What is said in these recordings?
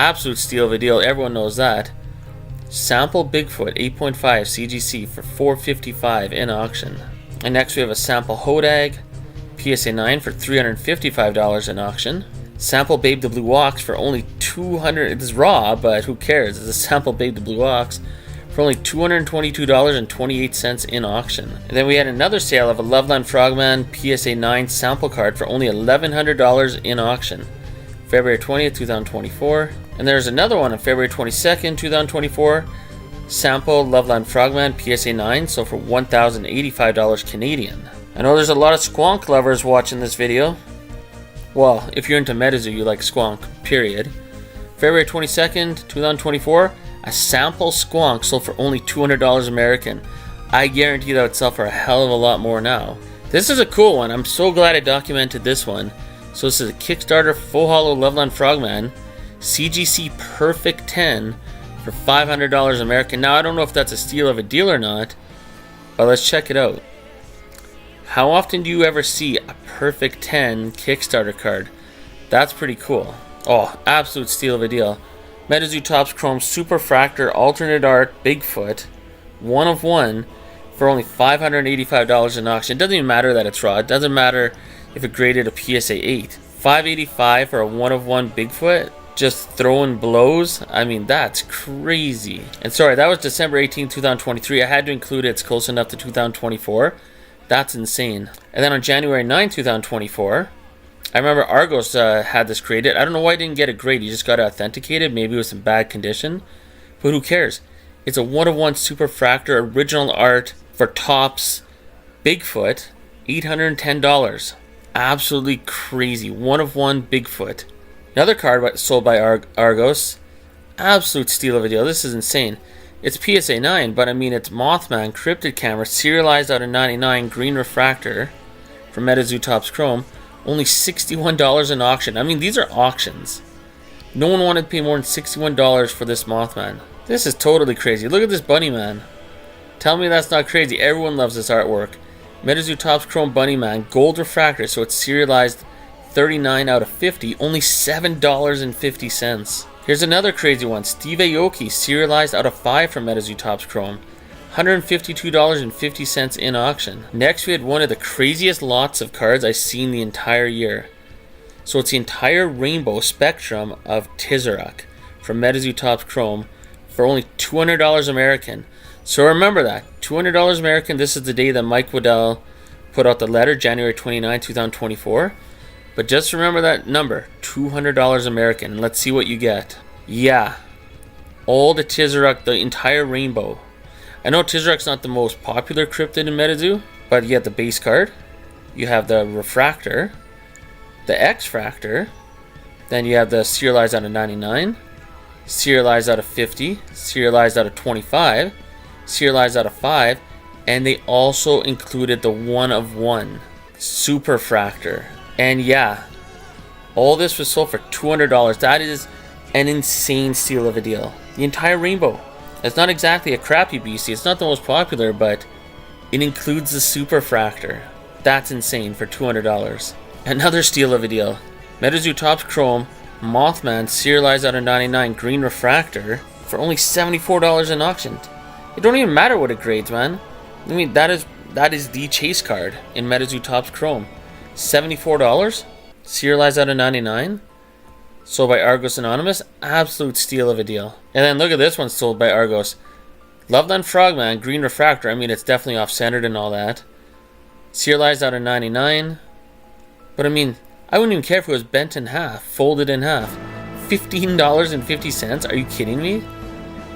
Absolute steal of a deal, everyone knows that. Sample Bigfoot 8.5 CGC for $455 in auction. And next we have a sample Hodag PSA 9 for $355 in auction. Sample Babe the Blue Ox for only $200. It is raw, but who cares? It's a sample Babe the Blue Ox for only $222.28 in auction. And then we had another sale of a Loveland Frogman PSA 9 sample card for only $1,100 in auction. February 20th, 2024. And there's another one on February 22nd, 2024. Sample Loveland Frogman PSA 9 sold for $1,085 Canadian. I know there's a lot of squonk lovers watching this video. Well, if you're into MetaZoo, you like squonk, period. February 22nd, 2024, a sample squonk sold for only $200 American. I guarantee that would sell for a hell of a lot more now. This is a cool one. I'm so glad I documented this one. So this is a Kickstarter full hollow Loveland Frogman CGC Perfect 10 for $500 American. Now I don't know if that's a steal of a deal or not, but let's check it out. How often do you ever see a Perfect 10 Kickstarter card? That's pretty cool. Oh, absolute steal of a deal. MetaZoo Topps Chrome Super Fractor Alternate Art Bigfoot, 1 of 1, for only $585 in auction. It doesn't even matter that it's raw. It doesn't matter if it graded a PSA 8. $585 for a 1 of 1 Bigfoot? Just throwing blows? I mean, that's crazy. And sorry, that was December 18, 2023. I had to include it. It's close enough to 2024. That's insane. And then on January 9, 2024, I remember Argos had this graded. I don't know why I didn't get it graded. You just got it authenticated. Maybe it was in bad condition. But who cares? It's a 1 of 1 Super Fractor original art for Topps Bigfoot. $810. Absolutely crazy. 1 of 1 Bigfoot. Another card sold by Argos. Absolute steal of a deal. This is insane. It's PSA 9, but I mean it's Mothman Cryptid Camera serialized out of 99 green refractor from MetaZoo Topps Chrome. Only $61 in auction. I mean, these are auctions. No one wanted to pay more than $61 for this Mothman. This is totally crazy. Look at this Bunny Man. Tell me that's not crazy. Everyone loves this artwork. MetaZoo Topps Chrome Bunny Man, gold refractor, so it's serialized 39 out of 50, only $7.50. Here's another crazy one, Steve Aoki, serialized out of 5 from MetaZoo Topps Chrome, $152.50 in auction. Next we had one of the craziest lots of cards I've seen the entire year. So it's the entire rainbow spectrum of Tizerac from MetaZoo Topps Chrome for only $200 American. So remember that, $200 American. This is the day that Mike Waddell put out the letter, January 29, 2024. But just remember that number, $200 American, and let's see what you get. Yeah, all the Tizerac, the entire rainbow. I know Tizerac's not the most popular cryptid in MetaZoo, but you get the base card, you have the refractor, the X-fractor, then you have the serialized out of 99, serialized out of 50, serialized out of 25, serialized out of 5, and they also included the 1 of 1 Super Fractor. And yeah, all this was sold for $200. That is an insane steal of a deal. The entire rainbow. It's not exactly a crappy beastie. It's not the most popular, but it includes the Super Fractor. That's insane for $200. Another steal of a deal. MetaZoo Topps Chrome Mothman serialized out of 99 green refractor for only $74 in auction. It don't even matter what it grades, man. I mean, that is the chase card in MetaZoo Topps Chrome. $74, serialized out of 99, sold by Argos Anonymous. Absolute steal of a deal. And then look at this one sold by Argos. Loveland Frogman, green refractor. I mean, it's definitely off-centered and all that. Serialized out of 99. But I mean, I wouldn't even care if it was bent in half, folded in half. $15.50? Are you kidding me?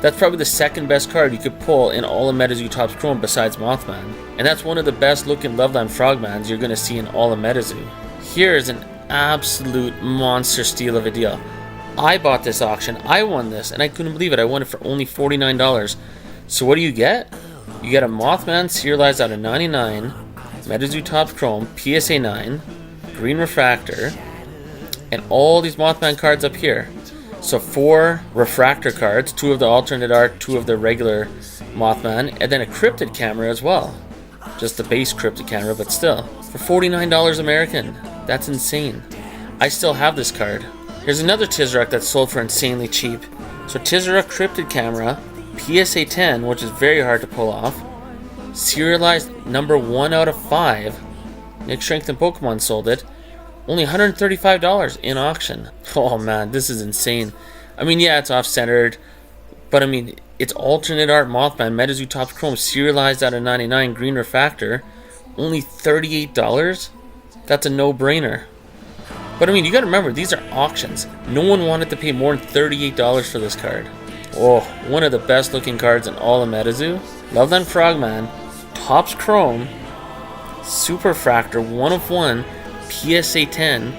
That's probably the second best card you could pull in all of MetaZoo Topps Chrome besides Mothman. And that's one of the best looking Loveland Frogmans you're going to see in all of MetaZoo. Here's an absolute monster steal of a deal. I bought this auction, I won this, and I couldn't believe it. I won it for only $49. So what do you get? You get a Mothman serialized out of 99, MetaZoo Topps Chrome, PSA 9, green refractor, and all these Mothman cards up here. So 4 refractor cards, 2 of the alternate art, 2 of the regular Mothman, and then a cryptid camera as well. Just the base cryptid camera, but still. For $49 American. That's insane. I still have this card. Here's another Tizaruk that's sold for insanely cheap. So Tizaruk Cryptid Camera, PSA 10, which is very hard to pull off. Serialized number 1 out of 5. Nick Strength and Pokemon sold it. Only $135 in auction. Oh man, this is insane. I mean, yeah, it's off-centered, but I mean, it's alternate art Mothman, MetaZoo Topps Chrome, serialized out of 99, green refractor. Only $38? That's a no-brainer. But I mean, you gotta remember, these are auctions. No one wanted to pay more than $38 for this card. Oh, one of the best looking cards in all of MetaZoo. Loveland Frogman, Topps Chrome, Super Fractor, 1 of 1, PSA 10.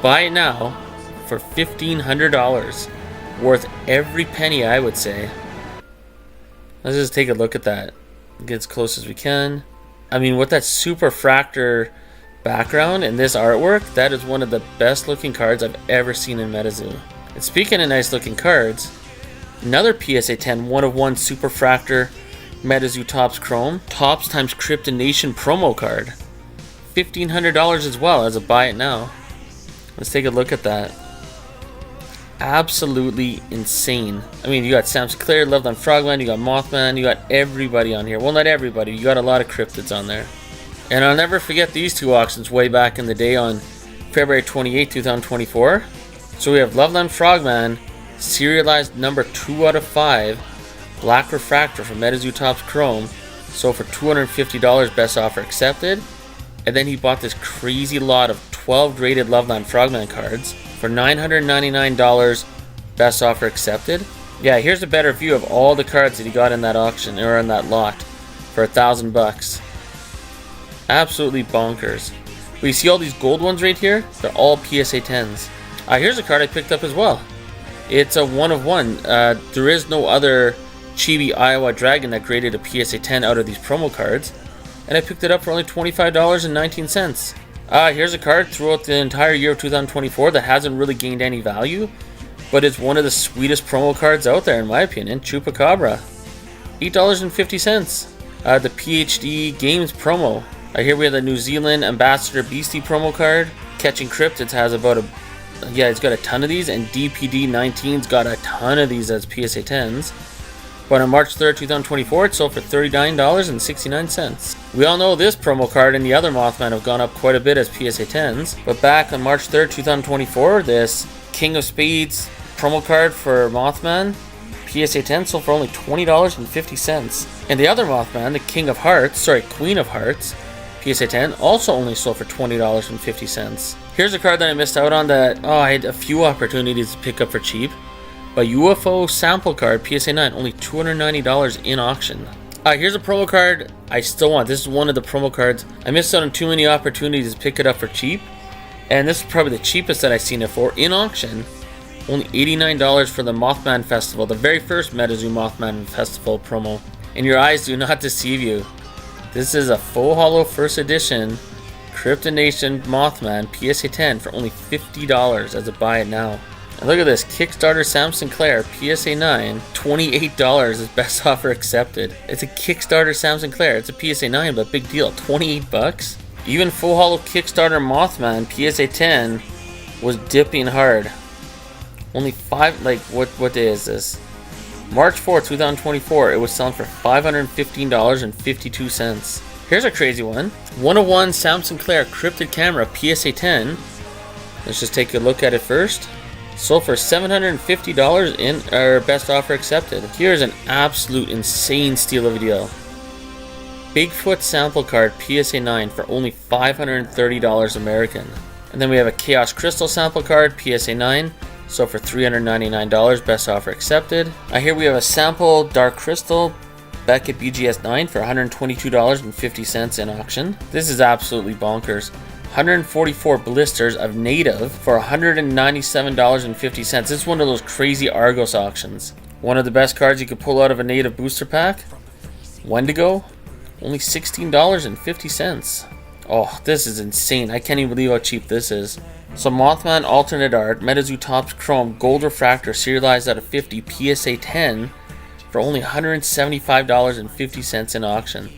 Buy it now for $1,500. Worth every penny, I would say. Let's just take a look at that. Get as close as we can. I mean, with that Super Fractor background and this artwork, that is one of the best looking cards I've ever seen in MetaZoo. And speaking of nice looking cards, another PSA 10 1 of 1 Super Fractor MetaZoo Topps Chrome Topps times Cryptid Nation promo card. $1,500 as well as a buy it now. Let's take a look at that. Absolutely insane. I mean, you got Sam Sinclair, Loveland Frogman, you got Mothman, you got everybody on here. Well, not everybody, you got a lot of cryptids on there. And I'll never forget these two auctions way back in the day on February 28, 2024. So we have Loveland Frogman, serialized number 2 out of 5, black refractor from MetaZoo Topps Chrome, sold for $250, best offer accepted. And then he bought this crazy lot of 12 graded Loveland Frogman cards for $999, best offer accepted. Yeah, here's a better view of all the cards that he got in that auction, or in that lot, for $1,000. Absolutely bonkers. But you see all these gold ones right here? They're all PSA 10s. Here's a card I picked up as well. It's a 1 of 1. There is no other Chibi Iowa Dragon that graded a PSA 10 out of these promo cards. And I picked it up for only $25.19. Here's a card throughout the entire year of 2024 that hasn't really gained any value, but it's one of the sweetest promo cards out there in my opinion. Chupacabra, $8.50. The PhD Games promo. Here we have the New Zealand Ambassador Beastie promo card. Catching Cryptids has about a... Yeah, it's got a ton of these, and DPD 19's got a ton of these as PSA 10s. But on March 3rd, 2024, it sold for $39.69. We all know this promo card and the other Mothman have gone up quite a bit as PSA 10s. But back on March 3rd, 2024, this King of Spades promo card for Mothman, PSA 10, sold for only $20.50. And the other Mothman, the Queen of Hearts, PSA 10, also only sold for $20.50. Here's a card that I missed out on that I had a few opportunities to pick up for cheap. A UFO sample card, PSA 9, only $290 in auction. Here's a promo card I still want. This is one of the promo cards. I missed out on too many opportunities to pick it up for cheap. And this is probably the cheapest that I've seen it for in auction. Only $89 for the Mothman Festival, the very first MetaZoo Mothman Festival promo. And your eyes do not deceive you. This is a full holo first edition Cryptid Nation Mothman PSA 10 for only $50 as a buy it now. And look at this, Kickstarter Sam Sinclair PSA 9, $28 is best offer accepted. It's a Kickstarter Sam Sinclair. It's a PSA 9, but big deal, $28. Even full holo Kickstarter Mothman PSA 10 was dipping hard. Only what day is this? March 4th, 2024, it was selling for $515.52. Here's a crazy one. 1 of 1 Sam Sinclair Cryptid Camera PSA 10. Let's just take a look at it first. Sold for $750 in our best offer accepted. Here's an absolute insane steal of a deal. Bigfoot sample card PSA 9 for only $530 American. And then we have a Chaos Crystal sample card PSA 9. Sold for $399, best offer accepted. Here we have a sample Dark Crystal Beckett BGS 9 for $122.50 in auction. This is absolutely bonkers. 144 blisters of native for $197.50. This is one of those crazy Argos auctions. One of the best cards you could pull out of a native booster pack. Wendigo, only $16.50. Oh, this is insane. I can't even believe how cheap this is. So Mothman alternate art, MetaZoo Topps Chrome Gold Refractor serialized out of 50 PSA 10 for only $175.50 in auction.